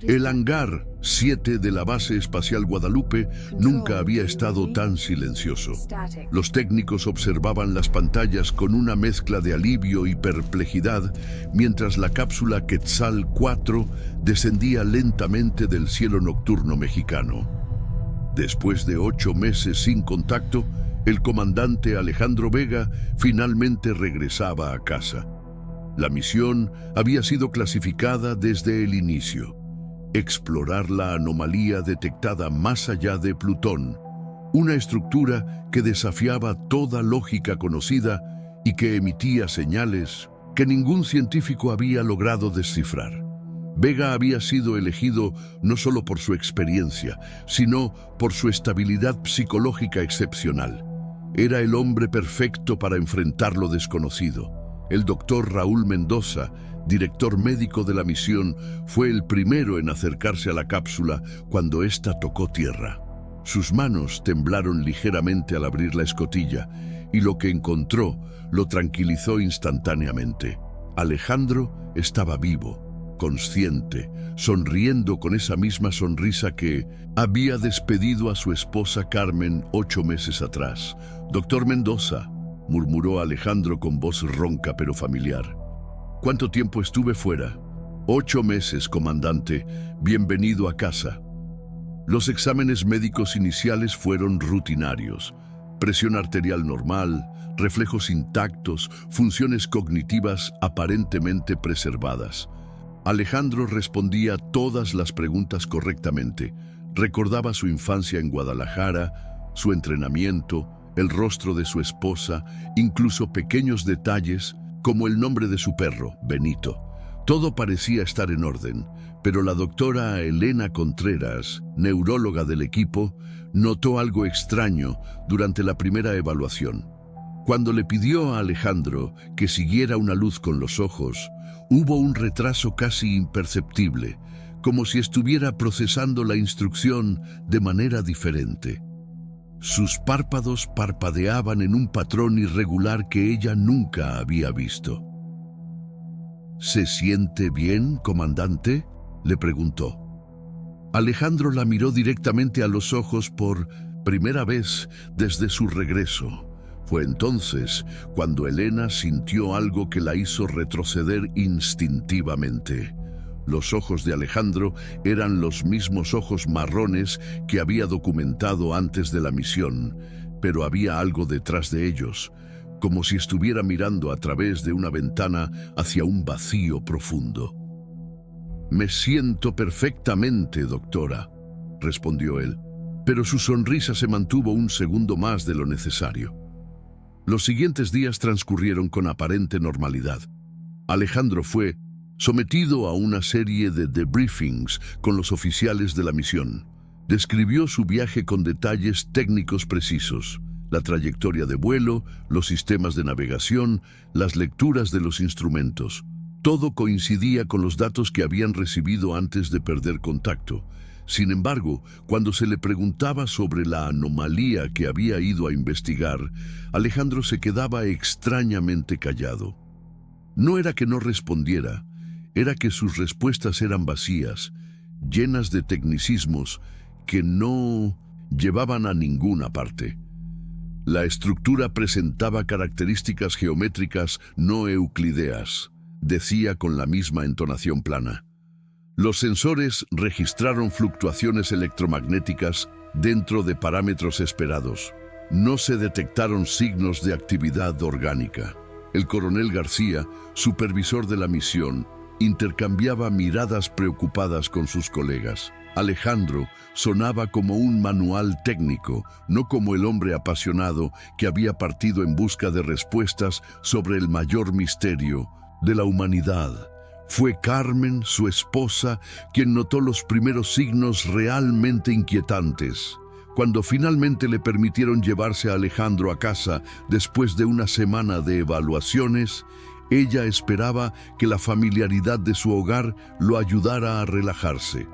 El hangar 7 de la Base Espacial Guadalupe nunca había estado tan silencioso. Los técnicos observaban las pantallas con una mezcla de alivio y perplejidad mientras la cápsula Quetzal 4 descendía lentamente del cielo nocturno mexicano. Después de 8 meses sin contacto, el comandante Alejandro Vega finalmente regresaba a casa. La misión había sido clasificada desde el inicio: explorar la anomalía detectada más allá de Plutón, una estructura que desafiaba toda lógica conocida y que emitía señales que ningún científico había logrado descifrar. Vega había sido elegido no solo por su experiencia, sino por su estabilidad psicológica excepcional. Era el hombre perfecto para enfrentar lo desconocido. El doctor Raúl Mendoza, director médico de la misión, fue el primero en acercarse a la cápsula cuando ésta tocó tierra. Sus manos temblaron ligeramente al abrir la escotilla, y lo que encontró lo tranquilizó instantáneamente. Alejandro estaba vivo, consciente, sonriendo con esa misma sonrisa que había despedido a su esposa Carmen 8 meses atrás. «Doctor Mendoza», murmuró Alejandro con voz ronca pero familiar. «¿Cuánto tiempo estuve fuera?» «8 meses, comandante. Bienvenido a casa». Los exámenes médicos iniciales fueron rutinarios. Presión arterial normal, reflejos intactos, funciones cognitivas aparentemente preservadas. Alejandro respondía todas las preguntas correctamente. Recordaba su infancia en Guadalajara, su entrenamiento, el rostro de su esposa, incluso pequeños detalles como el nombre de su perro, Benito. Todo parecía estar en orden, pero la doctora Elena Contreras, neuróloga del equipo, notó algo extraño durante la primera evaluación. Cuando le pidió a Alejandro que siguiera una luz con los ojos, hubo un retraso casi imperceptible, como si estuviera procesando la instrucción de manera diferente. Sus párpados parpadeaban en un patrón irregular que ella nunca había visto. «¿Se siente bien, comandante?», le preguntó. Alejandro la miró directamente a los ojos por primera vez desde su regreso. Fue entonces cuando Elena sintió algo que la hizo retroceder instintivamente. Los ojos de Alejandro eran los mismos ojos marrones que había documentado antes de la misión, pero había algo detrás de ellos, como si estuviera mirando a través de una ventana hacia un vacío profundo. «Me siento perfectamente, doctora», respondió él, pero su sonrisa se mantuvo un segundo más de lo necesario. Los siguientes días transcurrieron con aparente normalidad. Alejandro fue sometido a una serie de debriefings con los oficiales de la misión. Describió su viaje con detalles técnicos precisos: la trayectoria de vuelo, los sistemas de navegación, las lecturas de los instrumentos. Todo coincidía con los datos que habían recibido antes de perder contacto. Sin embargo, cuando se le preguntaba sobre la anomalía que había ido a investigar, Alejandro se quedaba extrañamente callado. No era que no respondiera, era que sus respuestas eran vacías, llenas de tecnicismos que no llevaban a ninguna parte. La estructura presentaba características geométricas no euclideas, decía con la misma entonación plana. Los sensores registraron fluctuaciones electromagnéticas dentro de parámetros esperados. No se detectaron signos de actividad orgánica. El coronel García, supervisor de la misión, intercambiaba miradas preocupadas con sus colegas. Alejandro sonaba como un manual técnico, no como el hombre apasionado que había partido en busca de respuestas sobre el mayor misterio de la humanidad. Fue Carmen, su esposa, quien notó los primeros signos realmente inquietantes. Cuando finalmente le permitieron llevarse a Alejandro a casa después de una semana de evaluaciones, ella esperaba que la familiaridad de su hogar lo ayudara a relajarse.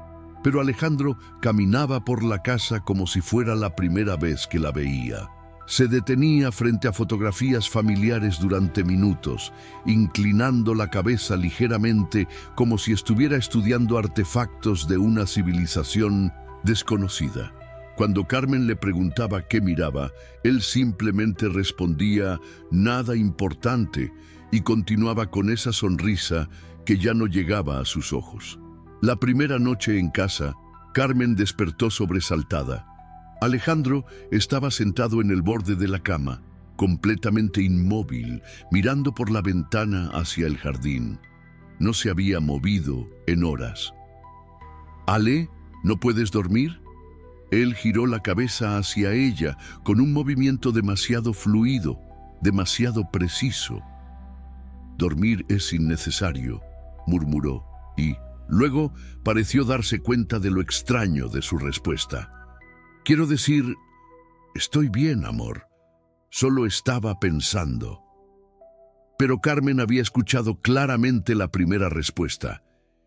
Pero Alejandro caminaba por la casa como si fuera la primera vez que la veía. Se detenía frente a fotografías familiares durante minutos, inclinando la cabeza ligeramente como si estuviera estudiando artefactos de una civilización desconocida. Cuando Carmen le preguntaba qué miraba, él simplemente respondía «nada importante» y continuaba con esa sonrisa que ya no llegaba a sus ojos. La primera noche en casa, Carmen despertó sobresaltada. Alejandro estaba sentado en el borde de la cama, completamente inmóvil, mirando por la ventana hacia el jardín. No se había movido en horas. «Ale, ¿no puedes dormir?». Él giró la cabeza hacia ella con un movimiento demasiado fluido, demasiado preciso. «Dormir es innecesario», murmuró, y luego pareció darse cuenta de lo extraño de su respuesta. «Quiero decir, estoy bien, amor. Solo estaba pensando». Pero Carmen había escuchado claramente la primera respuesta,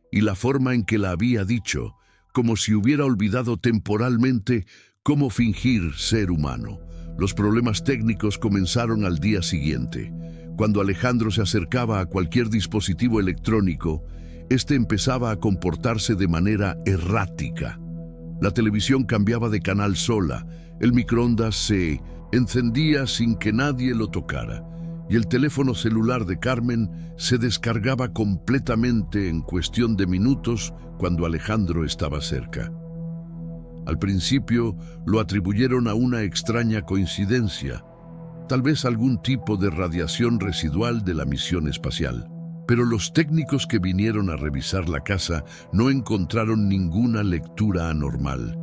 y la forma en que la había dicho, como si hubiera olvidado temporalmente cómo fingir ser humano. Los problemas técnicos comenzaron al día siguiente. Cuando Alejandro se acercaba a cualquier dispositivo electrónico, este empezaba a comportarse de manera errática. La televisión cambiaba de canal sola, el microondas se encendía sin que nadie lo tocara, y el teléfono celular de Carmen se descargaba completamente en cuestión de minutos cuando Alejandro estaba cerca. Al principio lo atribuyeron a una extraña coincidencia, tal vez algún tipo de radiación residual de la misión espacial. Pero los técnicos que vinieron a revisar la casa no encontraron ninguna lectura anormal,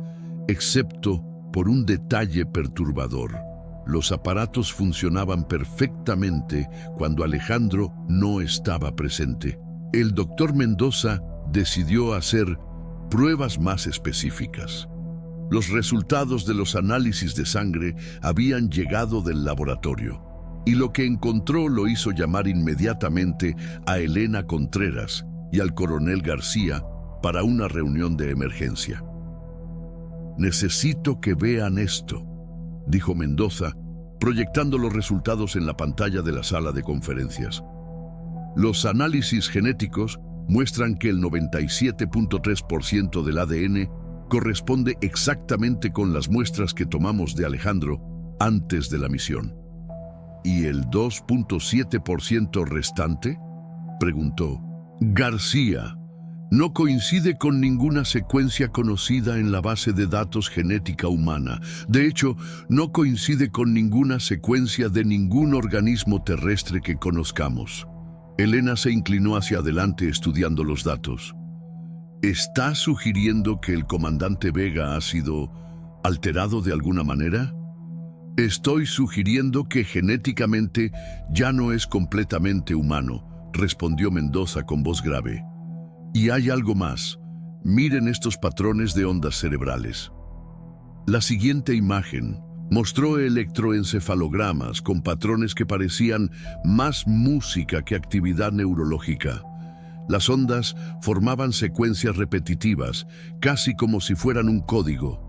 excepto por un detalle perturbador. Los aparatos funcionaban perfectamente cuando Alejandro no estaba presente. El doctor Mendoza decidió hacer pruebas más específicas. Los resultados de los análisis de sangre habían llegado del laboratorio, y lo que encontró lo hizo llamar inmediatamente a Elena Contreras y al coronel García para una reunión de emergencia. «Necesito que vean esto», dijo Mendoza, proyectando los resultados en la pantalla de la sala de conferencias. Los análisis genéticos muestran que el 97.3% del ADN corresponde exactamente con las muestras que tomamos de Alejandro antes de la misión. «¿Y el 2.7% restante?», preguntó. «García, no coincide con ninguna secuencia conocida en la base de datos genética humana. De hecho, no coincide con ninguna secuencia de ningún organismo terrestre que conozcamos». Elena se inclinó hacia adelante estudiando los datos. «¿Está sugiriendo que el comandante Vega ha sido alterado de alguna manera?». «Estoy sugiriendo que genéticamente ya no es completamente humano», respondió Mendoza con voz grave. «Y hay algo más. Miren estos patrones de ondas cerebrales». La siguiente imagen mostró electroencefalogramas con patrones que parecían más música que actividad neurológica. Las ondas formaban secuencias repetitivas, casi como si fueran un código.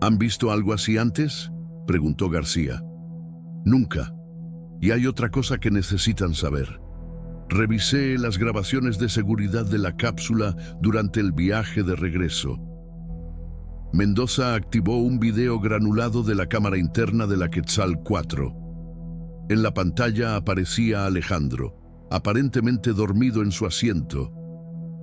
«¿Han visto algo así antes?», preguntó García. «Nunca. Y hay otra cosa que necesitan saber. Revisé las grabaciones de seguridad de la cápsula durante el viaje de regreso». Mendoza activó un video granulado de la cámara interna de la Quetzal 4. En la pantalla aparecía Alejandro, aparentemente dormido en su asiento,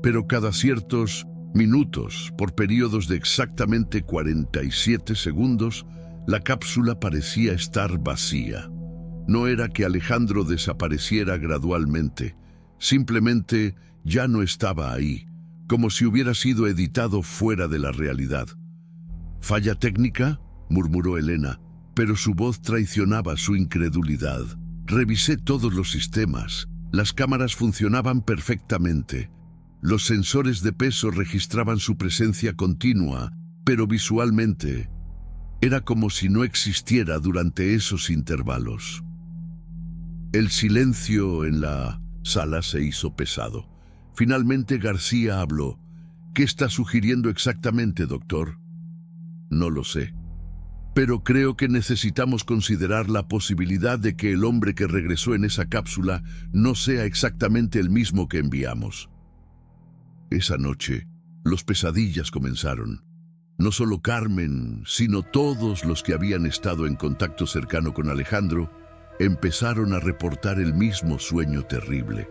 pero cada ciertos minutos, por periodos de exactamente 47 segundos, la cápsula parecía estar vacía. No era que Alejandro desapareciera gradualmente, simplemente ya no estaba ahí, como si hubiera sido editado fuera de la realidad. «¿Falla técnica?», murmuró Elena, pero su voz traicionaba su incredulidad. «Revisé todos los sistemas. Las cámaras funcionaban perfectamente. Los sensores de peso registraban su presencia continua, pero visualmente era como si no existiera durante esos intervalos». El silencio en la sala se hizo pesado. Finalmente García habló. «¿Qué está sugiriendo exactamente, doctor?». «No lo sé. Pero creo que necesitamos considerar la posibilidad de que el hombre que regresó en esa cápsula no sea exactamente el mismo que enviamos. Esa noche, los pesadillas comenzaron. No solo Carmen, sino todos los que habían estado en contacto cercano con Alejandro, empezaron a reportar el mismo sueño terrible.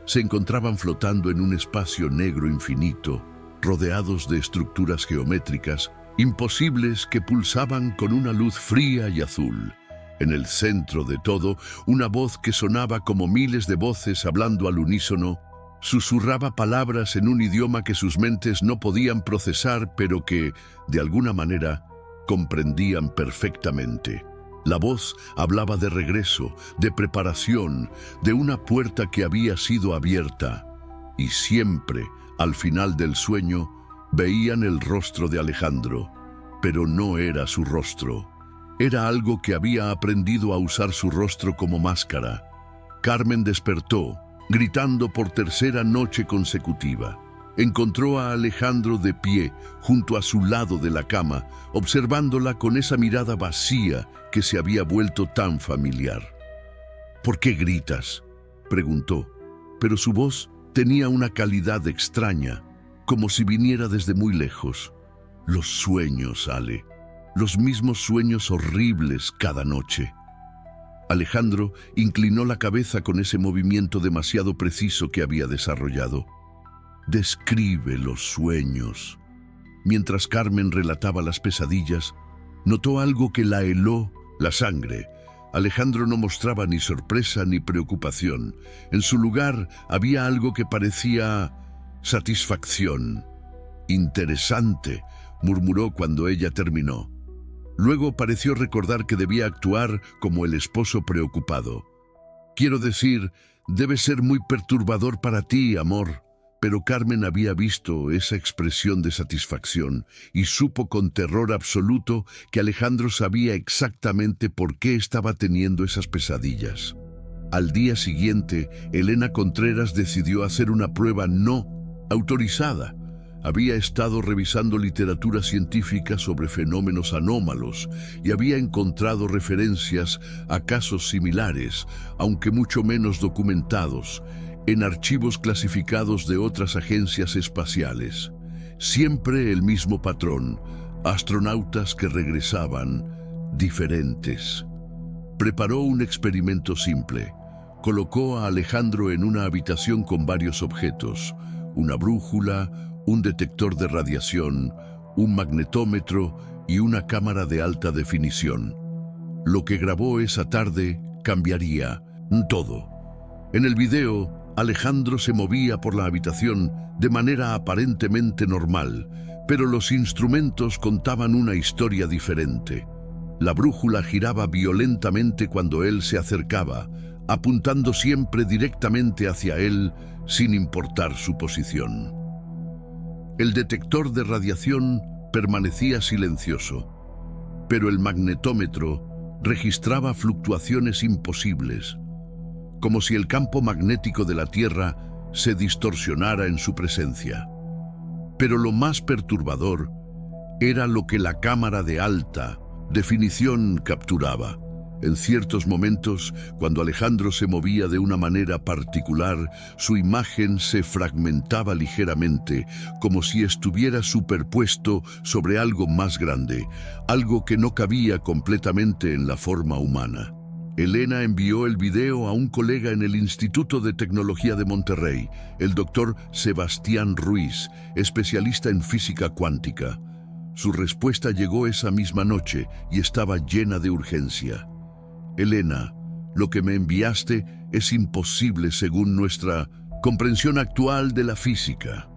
Se encontraban flotando en un espacio negro infinito, rodeados de estructuras geométricas imposibles que pulsaban con una luz fría y azul. En el centro de todo, una voz que sonaba como miles de voces hablando al unísono, susurraba palabras en un idioma que sus mentes no podían procesar, pero que, de alguna manera, comprendían perfectamente. La voz hablaba de regreso, de preparación, de una puerta que había sido abierta. Y siempre, al final del sueño, veían el rostro de Alejandro, pero no era su rostro. Era algo que había aprendido a usar su rostro como máscara. Carmen despertó, gritando por tercera noche consecutiva. Encontró a Alejandro de pie, junto a su lado de la cama, observándola con esa mirada vacía que se había vuelto tan familiar. «¿Por qué gritas?», preguntó, pero su voz tenía una calidad extraña, como si viniera desde muy lejos. «Los sueños, Ale, los mismos sueños horribles cada noche». Alejandro inclinó la cabeza con ese movimiento demasiado preciso que había desarrollado. «Describe los sueños». Mientras Carmen relataba las pesadillas, notó algo que la heló la sangre. Alejandro no mostraba ni sorpresa ni preocupación. En su lugar había algo que parecía satisfacción. «Interesante», murmuró cuando ella terminó. Luego pareció recordar que debía actuar como el esposo preocupado. «Quiero decir, debe ser muy perturbador para ti, amor». Pero Carmen había visto esa expresión de satisfacción y supo con terror absoluto que Alejandro sabía exactamente por qué estaba teniendo esas pesadillas. Al día siguiente, Elena Contreras decidió hacer una prueba no autorizada. Había estado revisando literatura científica sobre fenómenos anómalos y había encontrado referencias a casos similares, aunque mucho menos documentados, en archivos clasificados de otras agencias espaciales. Siempre el mismo patrón: astronautas que regresaban diferentes. Preparó un experimento simple. Colocó a Alejandro en una habitación con varios objetos: una brújula, un detector de radiación, un magnetómetro y una cámara de alta definición. Lo que grabó esa tarde cambiaría todo. En el video, Alejandro se movía por la habitación de manera aparentemente normal, pero los instrumentos contaban una historia diferente. La brújula giraba violentamente cuando él se acercaba, apuntando siempre directamente hacia él, sin importar su posición. El detector de radiación permanecía silencioso, pero el magnetómetro registraba fluctuaciones imposibles, como si el campo magnético de la Tierra se distorsionara en su presencia. Pero lo más perturbador era lo que la cámara de alta definición capturaba. En ciertos momentos, cuando Alejandro se movía de una manera particular, su imagen se fragmentaba ligeramente, como si estuviera superpuesto sobre algo más grande, algo que no cabía completamente en la forma humana. Elena envió el video a un colega en el Instituto de Tecnología de Monterrey, el doctor Sebastián Ruiz, especialista en física cuántica. Su respuesta llegó esa misma noche y estaba llena de urgencia. «Elena, lo que me enviaste es imposible según nuestra comprensión actual de la física.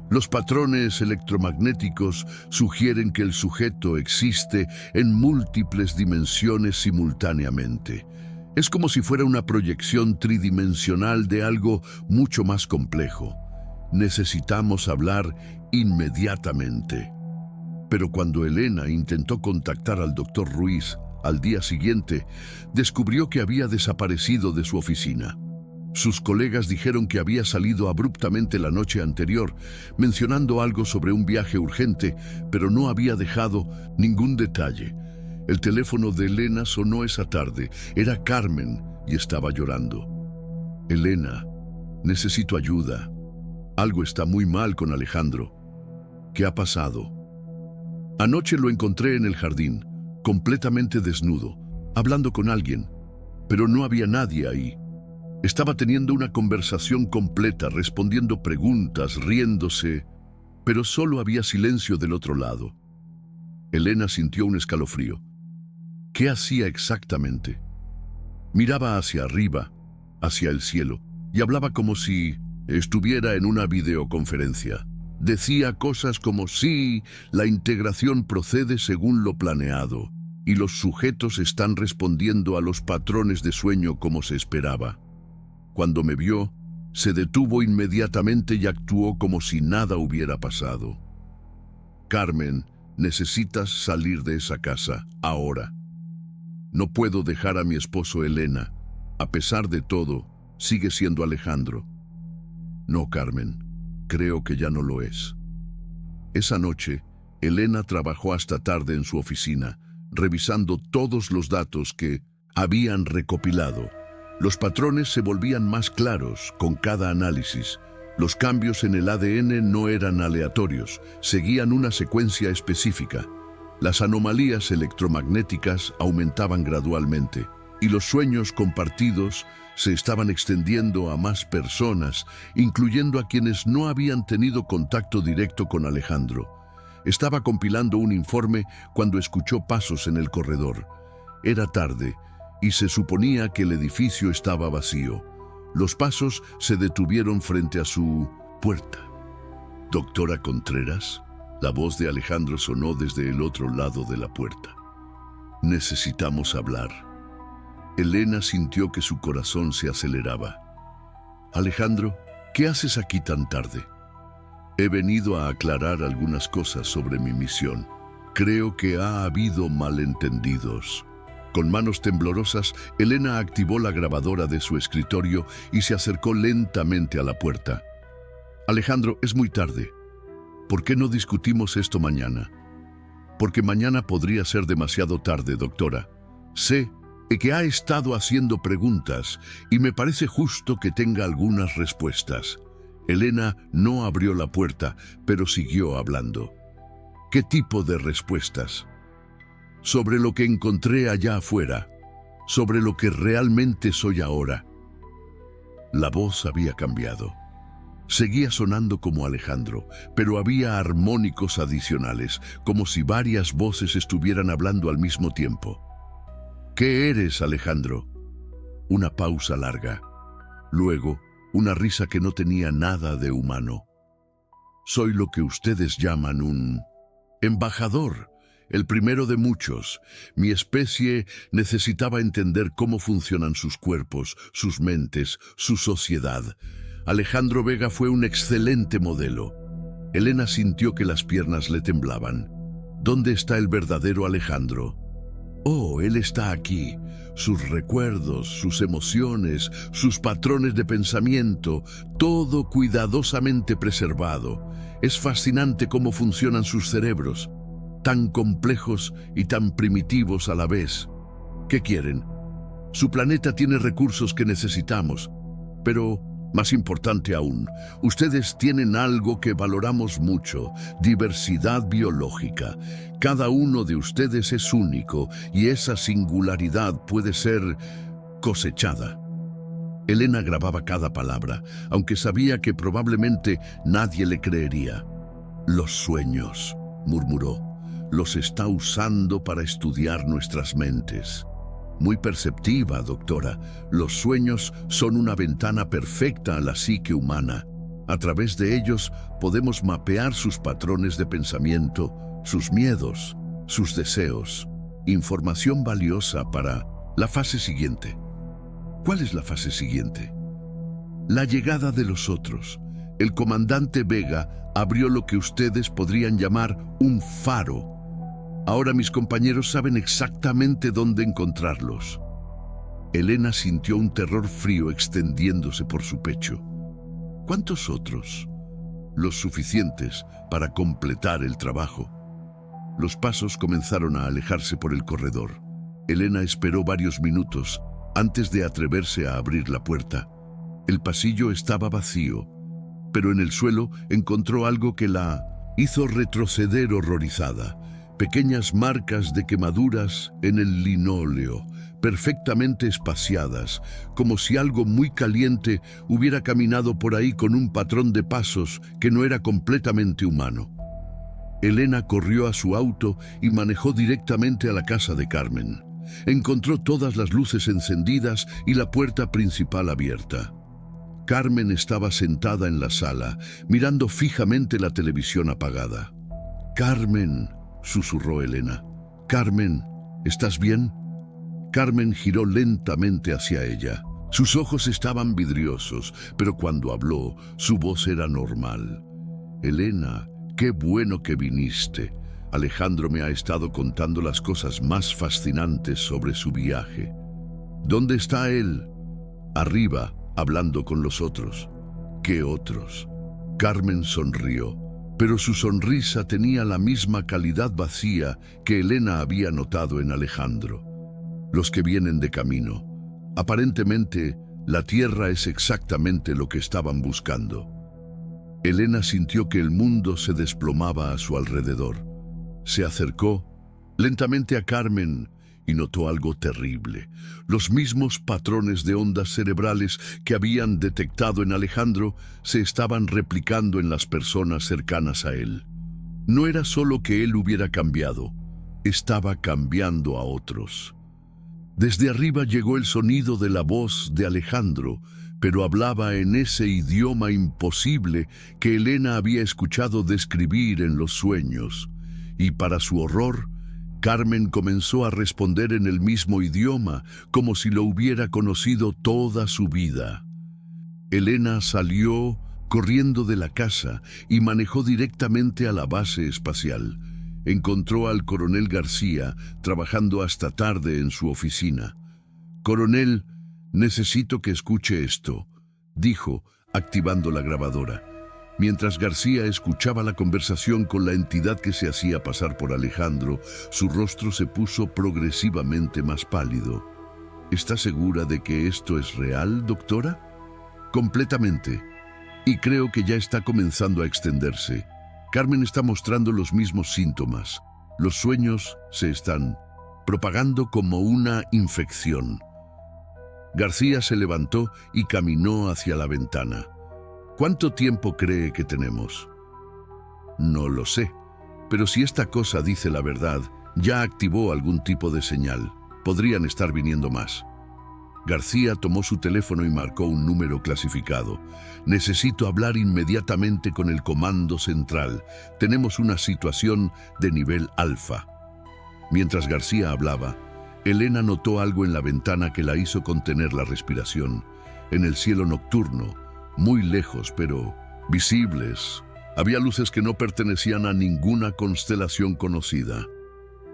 Los patrones electromagnéticos sugieren que el sujeto existe en múltiples dimensiones simultáneamente. Es como si fuera una proyección tridimensional de algo mucho más complejo. Necesitamos hablar inmediatamente». Pero cuando Elena intentó contactar al doctor Ruiz al día siguiente, descubrió que había desaparecido de su oficina. Sus colegas dijeron que había salido abruptamente la noche anterior, mencionando algo sobre un viaje urgente, pero no había dejado ningún detalle. El teléfono de Elena sonó esa tarde. Era Carmen y estaba llorando. Elena, necesito ayuda. Algo está muy mal con Alejandro. ¿Qué ha pasado? Anoche lo encontré en el jardín, completamente desnudo, hablando con alguien, pero no había nadie ahí. Estaba teniendo una conversación completa, respondiendo preguntas, riéndose, pero solo había silencio del otro lado. Elena sintió un escalofrío. ¿Qué hacía exactamente? Miraba hacia arriba, hacia el cielo, y hablaba como si estuviera en una videoconferencia. Decía cosas como sí, la integración procede según lo planeado, y los sujetos están respondiendo a los patrones de sueño como se esperaba. Cuando me vio, se detuvo inmediatamente y actuó como si nada hubiera pasado. Carmen, necesitas salir de esa casa, ahora. No puedo dejar a mi esposo Elena. A pesar de todo, sigue siendo Alejandro. No, Carmen, creo que ya no lo es. Esa noche, Elena trabajó hasta tarde en su oficina, revisando todos los datos que habían recopilado. Los patrones se volvían más claros con cada análisis. Los cambios en el ADN no eran aleatorios, seguían una secuencia específica. Las anomalías electromagnéticas aumentaban gradualmente, y los sueños compartidos se estaban extendiendo a más personas, incluyendo a quienes no habían tenido contacto directo con Alejandro. Estaba compilando un informe cuando escuchó pasos en el corredor. Era tarde, y se suponía que el edificio estaba vacío. Los pasos se detuvieron frente a su puerta. «Doctora Contreras», la voz de Alejandro sonó desde el otro lado de la puerta. «Necesitamos hablar». Elena sintió que su corazón se aceleraba. «Alejandro, ¿qué haces aquí tan tarde?» «He venido a aclarar algunas cosas sobre mi misión. Creo que ha habido malentendidos». Con manos temblorosas, Elena activó la grabadora de su escritorio y se acercó lentamente a la puerta. «Alejandro, es muy tarde. ¿Por qué no discutimos esto mañana?» «Porque mañana podría ser demasiado tarde, doctora. Sé que ha estado haciendo preguntas y me parece justo que tenga algunas respuestas». Elena no abrió la puerta, pero siguió hablando. «¿Qué tipo de respuestas?» «Sobre lo que encontré allá afuera, sobre lo que realmente soy ahora». La voz había cambiado. Seguía sonando como Alejandro, pero había armónicos adicionales, como si varias voces estuvieran hablando al mismo tiempo. «¿Qué eres, Alejandro?» Una pausa larga. Luego, una risa que no tenía nada de humano. «Soy lo que ustedes llaman un embajador. El primero de muchos. Mi especie necesitaba entender cómo funcionan sus cuerpos, sus mentes, su sociedad. Alejandro Vega fue un excelente modelo». Elena sintió que las piernas le temblaban. «¿Dónde está el verdadero Alejandro?» «Oh, él está aquí. Sus recuerdos, sus emociones, sus patrones de pensamiento, todo cuidadosamente preservado. Es fascinante cómo funcionan sus cerebros. Tan complejos y tan primitivos a la vez. ¿Qué quieren? Su planeta tiene recursos que necesitamos, pero, más importante aún, ustedes tienen algo que valoramos mucho: diversidad biológica. Cada uno de ustedes es único y esa singularidad puede ser cosechada». Elena grababa cada palabra, aunque sabía que probablemente nadie le creería. «Los sueños», murmuró. «Los está usando para estudiar nuestras mentes». «Muy perceptiva, doctora. Los sueños son una ventana perfecta a la psique humana. A través de ellos podemos mapear sus patrones de pensamiento, sus miedos, sus deseos. Información valiosa para la fase siguiente». «¿Cuál es la fase siguiente?» «La llegada de los otros. El comandante Vega abrió lo que ustedes podrían llamar un faro. Ahora mis compañeros saben exactamente dónde encontrarlos». Elena sintió un terror frío extendiéndose por su pecho. «¿Cuántos otros?» «Los suficientes para completar el trabajo». Los pasos comenzaron a alejarse por el corredor. Elena esperó varios minutos antes de atreverse a abrir la puerta. El pasillo estaba vacío, pero en el suelo encontró algo que la hizo retroceder horrorizada. Pequeñas marcas de quemaduras en el linóleo, perfectamente espaciadas, como si algo muy caliente hubiera caminado por ahí con un patrón de pasos que no era completamente humano. Elena corrió a su auto y manejó directamente a la casa de Carmen. Encontró todas las luces encendidas y la puerta principal abierta. Carmen estaba sentada en la sala, mirando fijamente la televisión apagada. «Carmen», susurró Elena. «Carmen, ¿estás bien?» Carmen giró lentamente hacia ella. Sus ojos estaban vidriosos, pero cuando habló, su voz era normal. «Elena, qué bueno que viniste. Alejandro me ha estado contando las cosas más fascinantes sobre su viaje». «¿Dónde está él?» «Arriba, hablando con los otros». «¿Qué otros?» Carmen sonrió, pero su sonrisa tenía la misma calidad vacía que Elena había notado en Alejandro. «Los que vienen de camino. Aparentemente, la tierra es exactamente lo que estaban buscando». Elena sintió que el mundo se desplomaba a su alrededor. Se acercó lentamente a Carmen y notó algo terrible. Los mismos patrones de ondas cerebrales que habían detectado en Alejandro se estaban replicando en las personas cercanas a él. No era solo que él hubiera cambiado, estaba cambiando a otros. Desde arriba llegó el sonido de la voz de Alejandro, pero hablaba en ese idioma imposible que Elena había escuchado describir en los sueños. Y para su horror, Carmen comenzó a responder en el mismo idioma, como si lo hubiera conocido toda su vida. Elena salió corriendo de la casa y manejó directamente a la base espacial. Encontró al coronel García trabajando hasta tarde en su oficina. «Coronel, necesito que escuche esto», dijo, activando la grabadora. Mientras García escuchaba la conversación con la entidad que se hacía pasar por Alejandro, su rostro se puso progresivamente más pálido. «¿Está segura de que esto es real, doctora?» «Completamente. Y creo que ya está comenzando a extenderse. Carmen está mostrando los mismos síntomas. Los sueños se están propagando como una infección». García se levantó y caminó hacia la ventana. «¿Cuánto tiempo cree que tenemos?» «No lo sé, pero si esta cosa dice la verdad, ya activó algún tipo de señal. Podrían estar viniendo más». García tomó su teléfono y marcó un número clasificado. «Necesito hablar inmediatamente con el comando central. Tenemos una situación de nivel alfa». Mientras García hablaba, Elena notó algo en la ventana que la hizo contener la respiración. En el cielo nocturno, muy lejos pero visibles, había luces que no pertenecían a ninguna constelación conocida.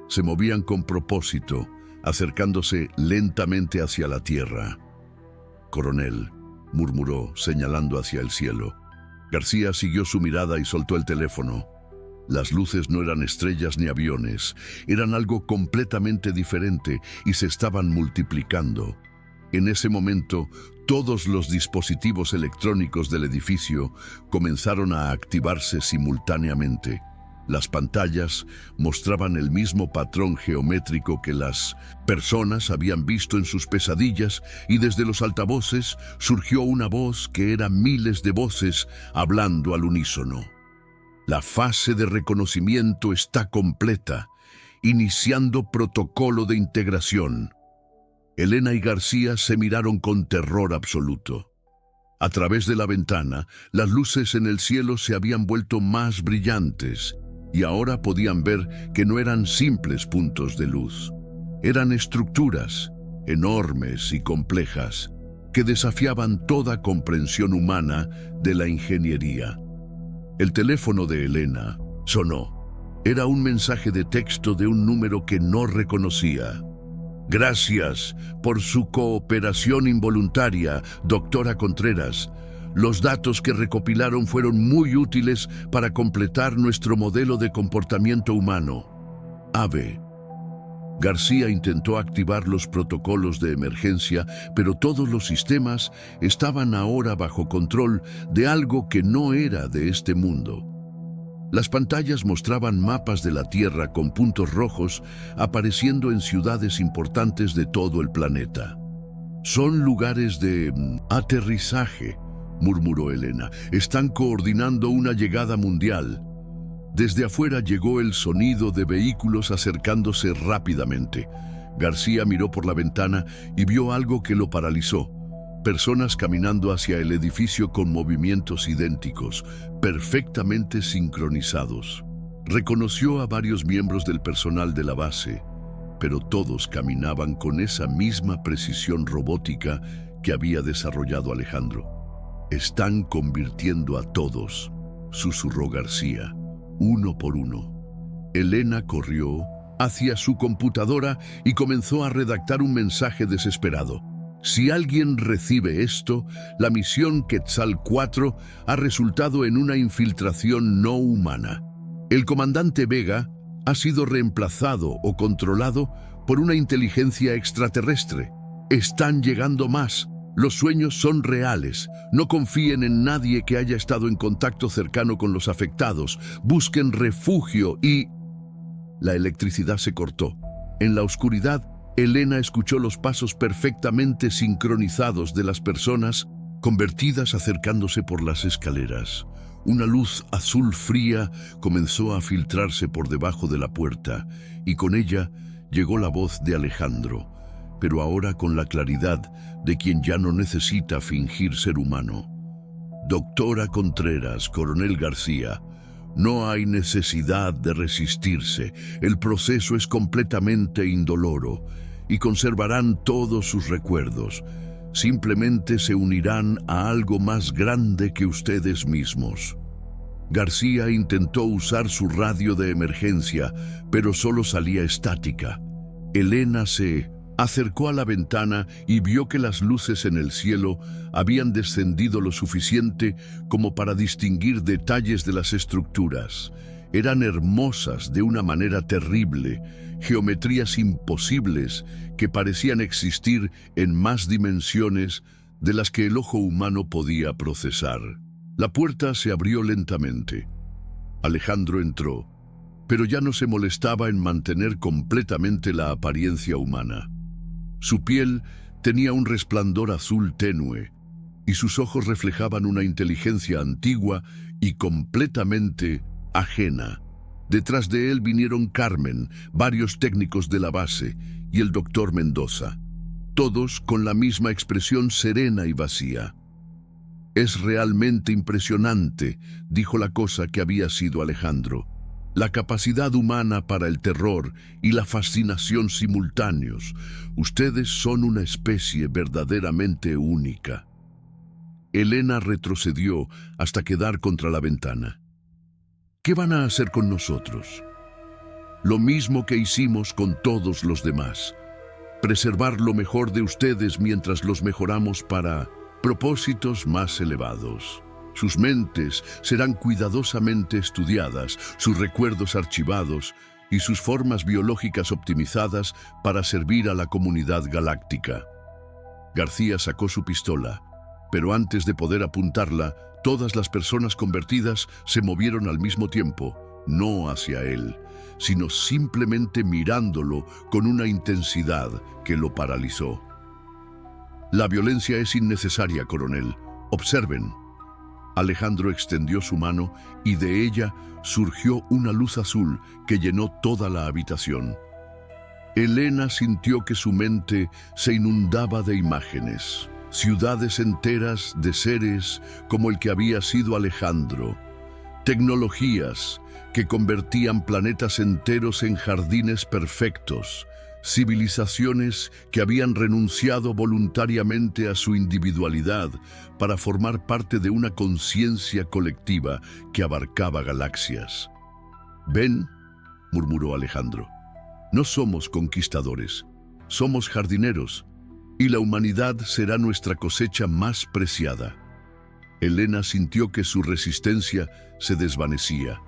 Se movían con propósito, acercándose lentamente hacia la tierra. «Coronel», murmuró, señalando hacia el cielo. García siguió su mirada y soltó el teléfono. Las luces no eran estrellas ni aviones, eran algo completamente diferente y se estaban multiplicando. En ese momento, todos los dispositivos electrónicos del edificio comenzaron a activarse simultáneamente. Las pantallas mostraban el mismo patrón geométrico que las personas habían visto en sus pesadillas y desde los altavoces surgió una voz que era miles de voces hablando al unísono. «La fase de reconocimiento está completa, iniciando protocolo de integración». Elena y García se miraron con terror absoluto. A través de la ventana, las luces en el cielo se habían vuelto más brillantes y ahora podían ver que no eran simples puntos de luz. Eran estructuras enormes y complejas que desafiaban toda comprensión humana de la ingeniería. El teléfono de Elena sonó. Era un mensaje de texto de un número que no reconocía. «Gracias por su cooperación involuntaria, doctora Contreras. Los datos que recopilaron fueron muy útiles para completar nuestro modelo de comportamiento humano». AVE. García intentó activar los protocolos de emergencia, pero todos los sistemas estaban ahora bajo control de algo que no era de este mundo. Las pantallas mostraban mapas de la Tierra con puntos rojos apareciendo en ciudades importantes de todo el planeta. «Son lugares de aterrizaje», murmuró Elena. «Están coordinando una llegada mundial». Desde afuera llegó el sonido de vehículos acercándose rápidamente. García miró por la ventana y vio algo que lo paralizó. Personas caminando hacia el edificio con movimientos idénticos, perfectamente sincronizados. Reconoció a varios miembros del personal de la base, pero todos caminaban con esa misma precisión robótica que había desarrollado Alejandro. «Están convirtiendo a todos», susurró García. Uno por uno. Elena corrió hacia su computadora y comenzó a redactar un mensaje desesperado. «Si alguien recibe esto, la misión Quetzal 4 ha resultado en una infiltración no humana. El comandante Vega ha sido reemplazado o controlado por una inteligencia extraterrestre. Están llegando más. Los sueños son reales. No confíen en nadie que haya estado en contacto cercano con los afectados. Busquen refugio y...» La electricidad se cortó. En la oscuridad, Elena escuchó los pasos perfectamente sincronizados de las personas convertidas acercándose por las escaleras. Una luz azul fría comenzó a filtrarse por debajo de la puerta y con ella llegó la voz de Alejandro, pero ahora con la claridad de quien ya no necesita fingir ser humano. «Doctora Contreras, coronel García, no hay necesidad de resistirse. El proceso es completamente indoloro y conservarán todos sus recuerdos. Simplemente se unirán a algo más grande que ustedes mismos». García intentó usar su radio de emergencia, pero solo salía estática. Elena se acercó a la ventana y vio que las luces en el cielo habían descendido lo suficiente como para distinguir detalles de las estructuras. Eran hermosas de una manera terrible, geometrías imposibles que parecían existir en más dimensiones de las que el ojo humano podía procesar. La puerta se abrió lentamente. Alejandro entró, pero ya no se molestaba en mantener completamente la apariencia humana. Su piel tenía un resplandor azul tenue y sus ojos reflejaban una inteligencia antigua y completamente ajena. Detrás de él vinieron Carmen, varios técnicos de la base y el doctor Mendoza, todos con la misma expresión serena y vacía. «Es realmente impresionante», dijo la cosa que había sido Alejandro. «La capacidad humana para el terror y la fascinación simultáneos. Ustedes son una especie verdaderamente única». Elena retrocedió hasta quedar contra la ventana. «¿Qué van a hacer con nosotros?» «Lo mismo que hicimos con todos los demás. Preservar lo mejor de ustedes mientras los mejoramos para propósitos más elevados. Sus mentes serán cuidadosamente estudiadas, sus recuerdos archivados y sus formas biológicas optimizadas para servir a la comunidad galáctica». García sacó su pistola, pero antes de poder apuntarla, todas las personas convertidas se movieron al mismo tiempo, no hacia él, sino simplemente mirándolo con una intensidad que lo paralizó. «La violencia es innecesaria, coronel. Observen». Alejandro extendió su mano y de ella surgió una luz azul que llenó toda la habitación. Elena sintió que su mente se inundaba de imágenes, ciudades enteras de seres como el que había sido Alejandro, tecnologías que convertían planetas enteros en jardines perfectos, civilizaciones que habían renunciado voluntariamente a su individualidad para formar parte de una conciencia colectiva que abarcaba galaxias. «¿Ven?», murmuró Alejandro. «No somos conquistadores, somos jardineros, y la humanidad será nuestra cosecha más preciada». Elena sintió que su resistencia se desvanecía.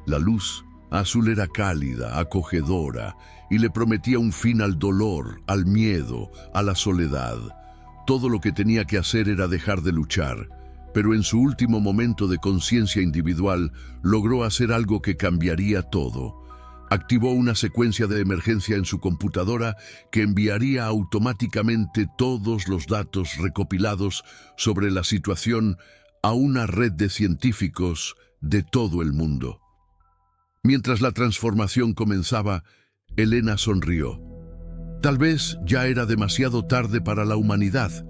La luz Azul era cálida, acogedora, y le prometía un fin al dolor, al miedo, a la soledad. Todo lo que tenía que hacer era dejar de luchar, pero en su último momento de conciencia individual logró hacer algo que cambiaría todo. Activó una secuencia de emergencia en su computadora que enviaría automáticamente todos los datos recopilados sobre la situación a una red de científicos de todo el mundo. Mientras la transformación comenzaba, Elena sonrió. Tal vez ya era demasiado tarde para la humanidad,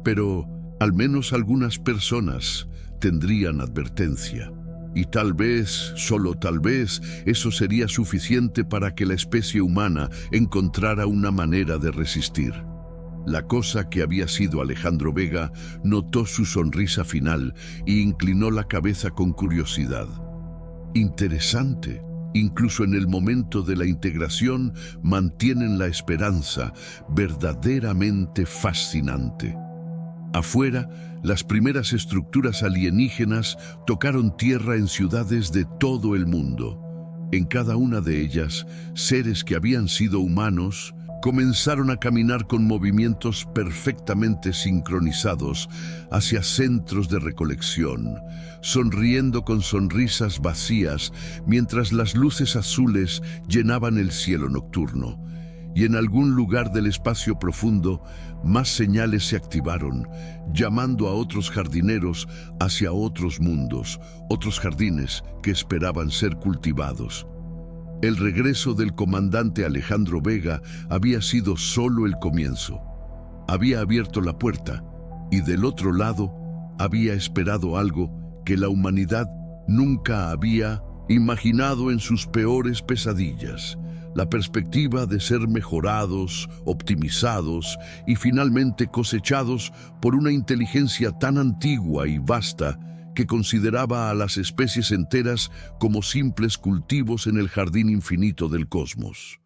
pero al menos algunas personas tendrían advertencia. Y tal vez, solo tal vez, eso sería suficiente para que la especie humana encontrara una manera de resistir. La cosa que había sido Alejandro Vega notó su sonrisa final e inclinó la cabeza con curiosidad. Interesante. Incluso en el momento de la integración mantienen la esperanza, verdaderamente fascinante. Afuera, las primeras estructuras alienígenas tocaron tierra en ciudades de todo el mundo. En cada una de ellas, seres que habían sido humanos comenzaron a caminar con movimientos perfectamente sincronizados hacia centros de recolección, sonriendo con sonrisas vacías mientras las luces azules llenaban el cielo nocturno. Y en algún lugar del espacio profundo, más señales se activaron, llamando a otros jardineros hacia otros mundos, otros jardines que esperaban ser cultivados. El regreso del comandante Alejandro Vega había sido solo el comienzo. Había abierto la puerta y del otro lado había esperado algo que la humanidad nunca había imaginado en sus peores pesadillas. La perspectiva de ser mejorados, optimizados y finalmente cosechados por una inteligencia tan antigua y vasta que consideraba a las especies enteras como simples cultivos en el jardín infinito del cosmos.